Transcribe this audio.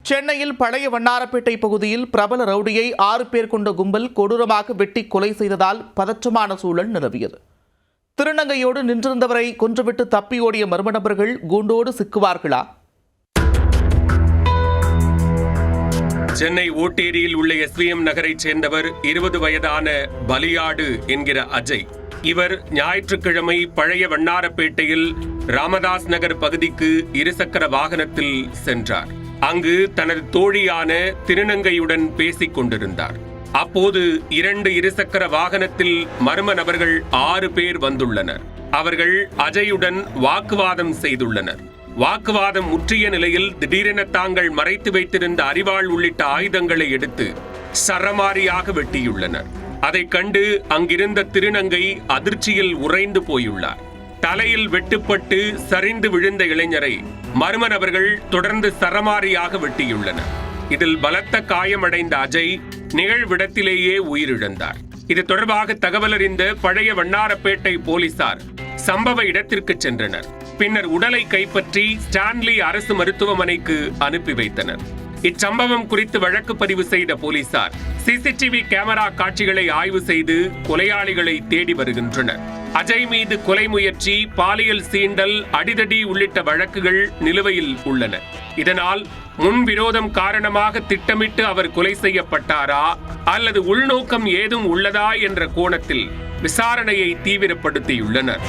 சென்னையில் பழைய வண்ணாரப்பேட்டை பகுதியில் பிரபல ரவுடியை 6 பேர் கொண்ட கும்பல் கொடூரமாக வெட்டி கொலை செய்ததால் பதற்றமான சூழல் நிலவியது. திருநங்கையோடு நின்றிருந்தவரை கொன்றுவிட்டு தப்பி ஓடிய மர்ம நபர்கள் கூண்டோடு சிக்குவார்களா? சென்னை ஓட்டேரியில் உள்ள SVM நகரைச் சேர்ந்தவர் 20 வயதான பலியாடு என்கிற அஜய். இவர் ஞாயிற்றுக்கிழமை பழைய வண்ணாரப்பேட்டையில் ராமதாஸ் நகர் பகுதிக்கு இருசக்கர வாகனத்தில் சென்றார். அங்கு தனது தோழியான திருநங்கையுடன் பேசிக் கொண்டிருந்தார். அப்போது 2 இருசக்கர வாகனத்தில் மர்ம நபர்கள் 6 பேர் வந்துள்ளனர். அவர்கள் அஜயுடன் வாக்குவாதம் செய்துள்ளனர். வாக்குவாதம் முற்றிய நிலையில் திடீரென தாங்கள் மறைத்து வைத்திருந்த அரிவாள் உள்ளிட்ட ஆயுதங்களை எடுத்து சரமாரியாக வெட்டியுள்ளனர். அதைக் கண்டு அங்கிருந்த திருநங்கை அதிர்ச்சியில் உறைந்து போயுள்ளார். தலையில் வெட்டுப்பட்டு சரிந்து விழுந்த இளைஞரை மர்ம நபர்கள் தொடர்ந்து சரமாரியாக வெட்டியுள்ளனர். இதில் பலத்த காயமடைந்த அஜய் நிகழ்விடத்திலேயே உயிரிழந்தார். இது தொடர்பாக தகவல் அறிந்த பழைய வண்ணாரப்பேட்டை போலீசார் சம்பவ இடத்திற்கு சென்றனர். பின்னர் உடலை கைப்பற்றி ஸ்டான்லி அரசு மருத்துவமனைக்கு அனுப்பி வைத்தனர். இச்சம்பவம் குறித்து வழக்கு பதிவு செய்த போலீசார் CCTV கேமரா காட்சிகளை ஆய்வு செய்து கொலையாளிகளை தேடி வருகின்றனர். அஜய் மீது கொலை முயற்சி, பாலியல் சீண்டல், அடிதடி உள்ளிட்ட வழக்குகள் நிலுவையில் உள்ளன. இதனால் முன்விரோதம் காரணமாக திட்டமிட்டு அவர் கொலை செய்யப்பட்டாரா அல்லது உள்நோக்கம் ஏதும் உள்ளதா என்ற கோணத்தில் விசாரணையை தீவிரப்படுத்தியுள்ளனர்.